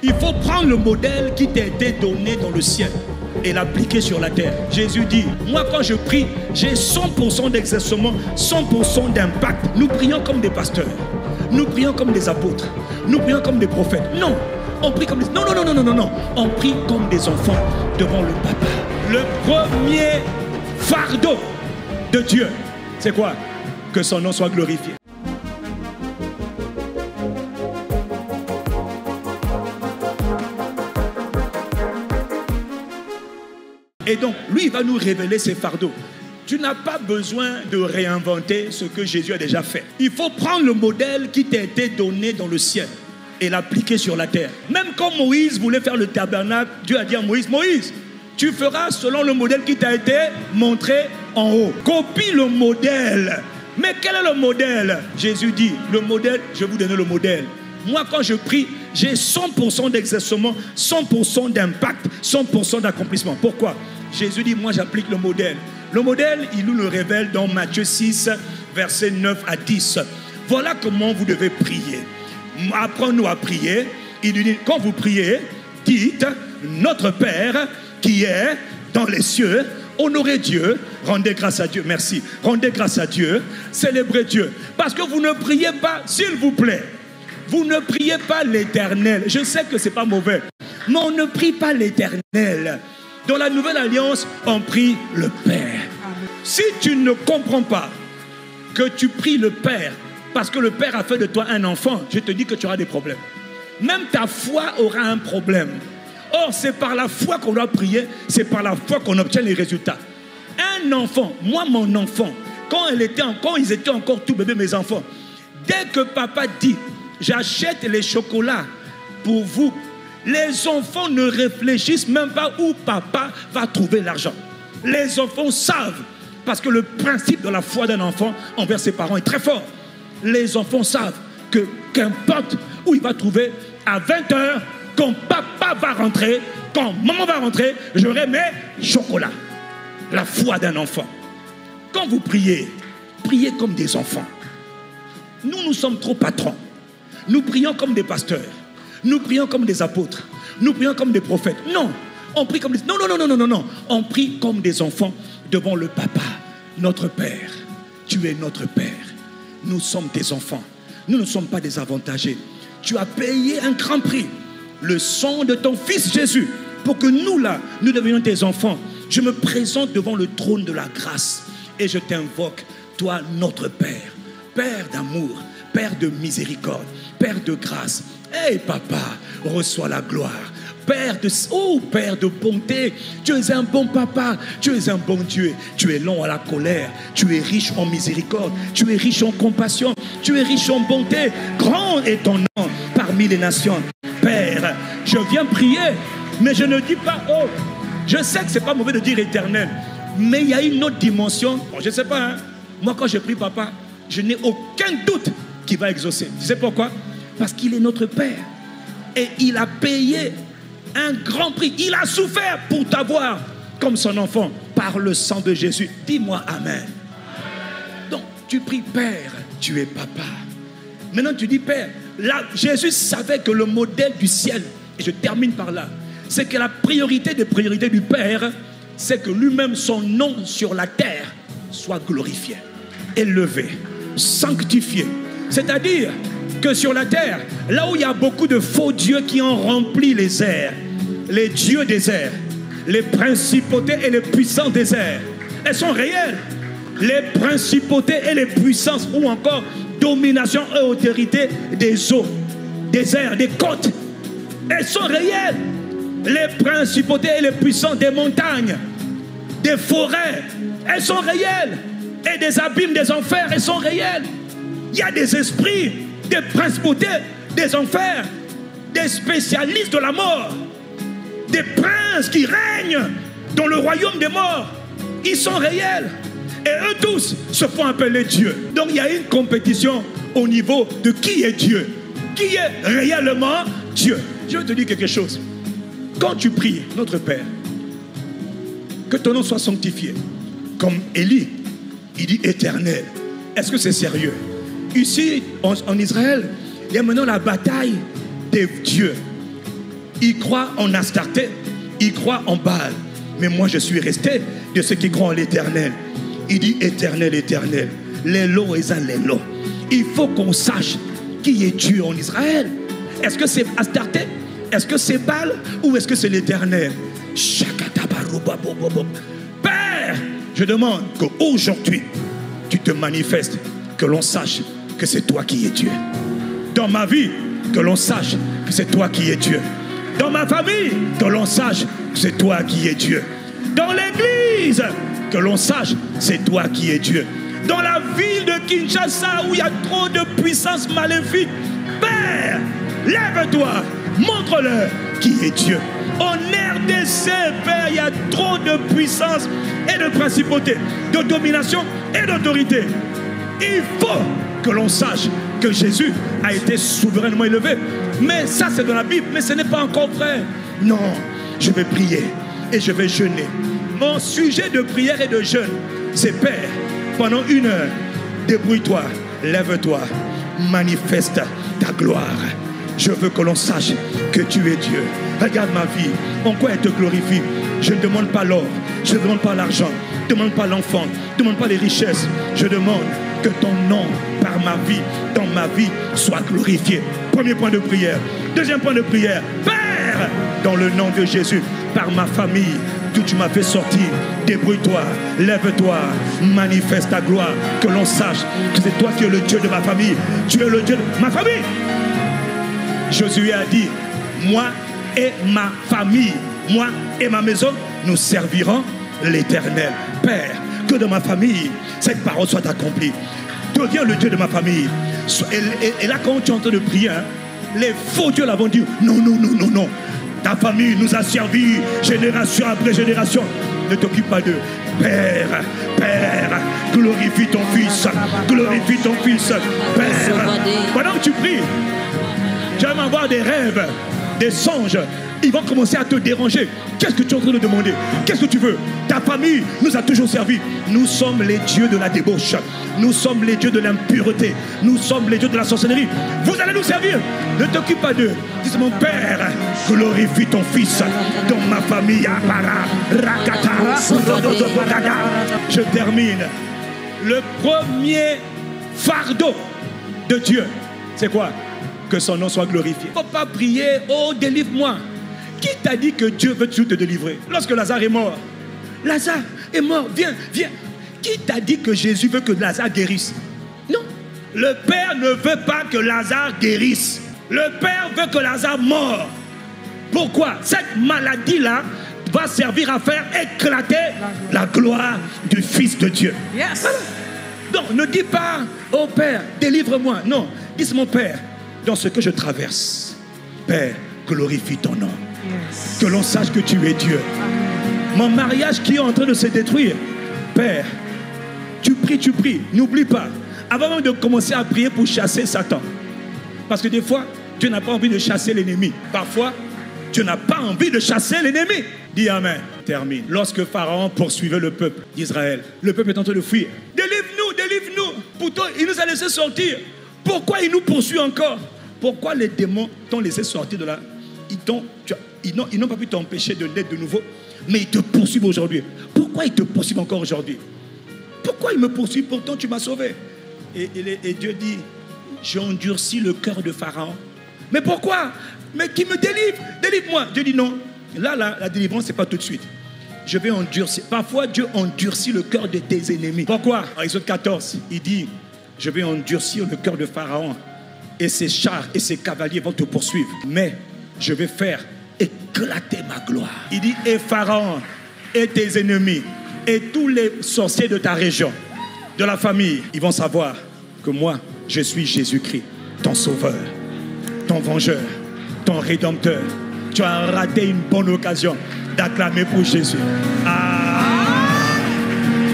Il faut prendre le modèle qui t'a été donné dans le ciel et l'appliquer sur la terre. Jésus dit, moi quand je prie, j'ai 100% d'exercement, 100% d'impact. Nous prions comme des pasteurs, nous prions comme des apôtres, nous prions comme des prophètes. Non, on prie comme des... Non, on prie comme des enfants devant le Papa. Le premier fardeau de Dieu, c'est quoi? Que son nom soit glorifié. Et donc, lui, il va nous révéler ses fardeaux. Tu n'as pas besoin de réinventer ce que Jésus a déjà fait. Il faut prendre le modèle qui t'a été donné dans le ciel et l'appliquer sur la terre. Même quand Moïse voulait faire le tabernacle, Dieu a dit à Moïse, Moïse, tu feras selon le modèle qui t'a été montré en haut. Copie le modèle. Mais quel est le modèle? Jésus dit, le modèle, je vais vous donner le modèle. Moi, quand je prie, j'ai 100% d'exercement, 100% d'impact, 100% d'accomplissement. Pourquoi? Jésus dit, moi j'applique le modèle. Le modèle, il nous le révèle dans Matthieu 6, versets 9 à 10. Voilà comment vous devez prier. Apprends-nous à prier. Il nous dit, quand vous priez, dites, notre Père qui est dans les cieux, honorez Dieu, rendez grâce à Dieu. Merci. Rendez grâce à Dieu, célébrez Dieu. Parce que vous ne priez pas, s'il vous plaît, vous ne priez pas l'Éternel. Je sais que ce n'est pas mauvais, mais on ne prie pas l'Éternel. Dans la Nouvelle Alliance, on prie le Père. Si tu ne comprends pas que tu pries le Père parce que le Père a fait de toi un enfant, je te dis que tu auras des problèmes. Même ta foi aura un problème. Or, c'est par la foi qu'on doit prier, c'est par la foi qu'on obtient les résultats. Un enfant, moi mon enfant, quand ils étaient encore tout bébés, mes enfants, dès que papa dit, j'achète les chocolats pour vous, les enfants ne réfléchissent même pas où papa va trouver l'argent. Les enfants savent, parce que le principe de la foi d'un enfant envers ses parents est très fort. Les enfants savent que qu'importe où il va trouver, à 20h, quand papa va rentrer, quand maman va rentrer, j'aurai mes chocolats. La foi d'un enfant. Quand vous priez, priez comme des enfants. Nous sommes trop patrons. Nous prions comme des pasteurs. Nous prions comme des apôtres. Nous prions comme des prophètes. Non, on prie comme des... Non. On prie comme des enfants devant le Papa, notre Père. Tu es notre Père. Nous sommes tes enfants. Nous ne sommes pas désavantagés. Tu as payé un grand prix. Le sang de ton Fils Jésus. Pour que nous là, nous devenions tes enfants. Je me présente devant le trône de la grâce. Et je t'invoque, toi notre Père. Père d'amour. Père de miséricorde. Père de grâce. Hey papa, reçois la gloire. Père de bonté, tu es un bon papa, tu es un bon Dieu. Tu es lent à la colère, tu es riche en miséricorde, tu es riche en compassion, tu es riche en bonté. Grand est ton nom parmi les nations. Père, je viens prier, mais je ne dis pas oh. Je sais que c'est pas mauvais de dire éternel, mais il y a une autre dimension. Bon, je ne sais pas, hein. Moi quand je prie papa, je n'ai aucun doute qu'il va exaucer. Tu sais pourquoi? Parce qu'il est notre Père. Et il a payé un grand prix. Il a souffert pour t'avoir comme son enfant par le sang de Jésus. Dis-moi Amen. Donc, tu pries Père, tu es papa. Maintenant, tu dis Père. Là, Jésus savait que le modèle du ciel, et je termine par là, c'est que la priorité des priorités du Père, c'est que lui-même, son nom sur la terre, soit glorifié, élevé, sanctifié. C'est-à-dire que sur la terre, là où il y a beaucoup de faux dieux qui ont rempli les airs, les dieux des airs, les principautés et les puissances des airs, elles sont réelles. Les principautés et les puissances ou encore domination et autorité des eaux, des airs, des côtes, elles sont réelles. Les principautés et les puissances des montagnes, des forêts, elles sont réelles. Et des abîmes des enfers, elles sont réelles. Il y a des esprits, des principautés, des enfers, des spécialistes de la mort, des princes qui règnent dans le royaume des morts. Ils sont réels. Et eux tous se font appeler Dieu. Donc il y a une compétition au niveau de qui est Dieu. Qui est réellement Dieu. Je vais te dire quelque chose. Quand tu pries, notre Père, que ton nom soit sanctifié. Comme Élie, il dit éternel. Est-ce que c'est sérieux? Ici, en Israël, il y a maintenant la bataille des dieux. Ils croient en Astarté, ils croient en Baal. Mais moi, je suis resté de ceux qui croient en l'Éternel. Il dit éternel, éternel. Les lots et les lots. Il faut qu'on sache qui est Dieu en Israël. Est-ce que c'est Astarté? Est-ce que c'est Baal? Ou est-ce que c'est l'Éternel? Père, je demande qu'aujourd'hui, tu te manifestes, que l'on sache que c'est toi qui es Dieu. Dans ma vie, que l'on sache que c'est toi qui es Dieu. Dans ma famille, que l'on sache que c'est toi qui es Dieu. Dans l'église, que l'on sache c'est toi qui es Dieu. Dans la ville de Kinshasa où il y a trop de puissance maléfique, Père, lève-toi, montre-leur qui est Dieu. En RDC, Père, il y a trop de puissance et de principauté, de domination et d'autorité. Il faut que l'on sache que Jésus a été souverainement élevé. Mais ça, c'est dans la Bible, mais ce n'est pas encore vrai. Non, je vais prier et je vais jeûner. Mon sujet de prière et de jeûne, c'est Père, pendant 1 heure, débrouille-toi, lève-toi, manifeste ta gloire. Je veux que l'on sache que tu es Dieu. Regarde ma vie, en quoi elle te glorifie. Je ne demande pas l'or, je ne demande pas l'argent, je ne demande pas l'enfant, je ne demande pas les richesses. Je demande que ton nom, par ma vie, dans ma vie, soit glorifié. Premier point de prière. Deuxième point de prière. Père, dans le nom de Jésus, par ma famille, d'où tu m'as fait sortir, débrouille-toi, lève-toi, manifeste ta gloire, que l'on sache que c'est toi qui es le Dieu de ma famille. Tu es le Dieu de ma famille. Josué a dit, moi et ma famille, moi et ma maison, nous servirons l'Éternel. Père, que dans ma famille, cette parole soit accomplie. Deviens le Dieu de ma famille. Et là, quand tu es en train de prier, hein, les faux dieux l'avont dit, non, non, non, non, non. Ta famille nous a servi génération après génération. Ne t'occupe pas d'eux. Père, Père, glorifie ton Fils. Glorifie ton Fils. Père, pendant que tu pries, tu vas avoir des rêves, des songes. Ils vont commencer à te déranger. Qu'est-ce que tu es en train de demander? Qu'est-ce que tu veux? Ta famille nous a toujours servi. Nous sommes les dieux de la débauche. Nous sommes les dieux de l'impureté. Nous sommes les dieux de la sorcellerie. Vous allez nous servir. Ne t'occupe pas d'eux. Dis mon Père, glorifie ton Fils dans ma famille. Je termine. Le premier fardeau de Dieu, c'est quoi? Que son nom soit glorifié. Il ne faut pas prier, oh délivre-moi. Qui t'a dit que Dieu veut toujours te délivrer? Lorsque Lazare est mort, Lazare est mort, viens, viens. Qui t'a dit que Jésus veut que Lazare guérisse? Non. Le Père ne veut pas que Lazare guérisse. Le Père veut que Lazare meure. Pourquoi? Cette maladie-là va servir à faire éclater la gloire du Fils de Dieu. Yes. Donc ne dis pas, oh Père, délivre-moi. Non, dis mon Père, dans ce que je traverse, Père, glorifie ton nom. Yes. Que l'on sache que tu es Dieu. Mon mariage qui est en train de se détruire, Père, tu pries, n'oublie pas. Avant même de commencer à prier pour chasser Satan. Parce que des fois, Dieu n'a pas envie de chasser l'ennemi. Parfois, Dieu n'a pas envie de chasser l'ennemi. Dis Amen. Termine. Lorsque Pharaon poursuivait le peuple d'Israël, le peuple est en train de fuir. Délivre-nous, délivre-nous. Pourtant, il nous a laissé sortir. Pourquoi il nous poursuit encore? Pourquoi les démons t'ont laissé sortir de là? Ils n'ont pas pu t'empêcher de naître de nouveau, mais ils te poursuivent aujourd'hui. Pourquoi ils te poursuivent encore aujourd'hui? Pourquoi ils me poursuivent? Pourtant tu m'as sauvé. Et Dieu dit, j'ai endurci le cœur de Pharaon. Mais pourquoi? Mais qui me délivre? Délivre-moi. Dieu dit non. Là, la délivrance, ce n'est pas tout de suite. Je vais endurcir. Parfois, Dieu endurcit le cœur de tes ennemis. Pourquoi? En Exode 14, il dit, je vais endurcir le cœur de Pharaon et ses chars et ses cavaliers vont te poursuivre. Mais je vais faire éclater ma gloire. Il dit, et Pharaon et tes ennemis et tous les sorciers de ta région, de la famille, ils vont savoir que moi, je suis Jésus-Christ, ton sauveur, ton vengeur, ton rédempteur. Tu as raté une bonne occasion d'acclamer pour Jésus.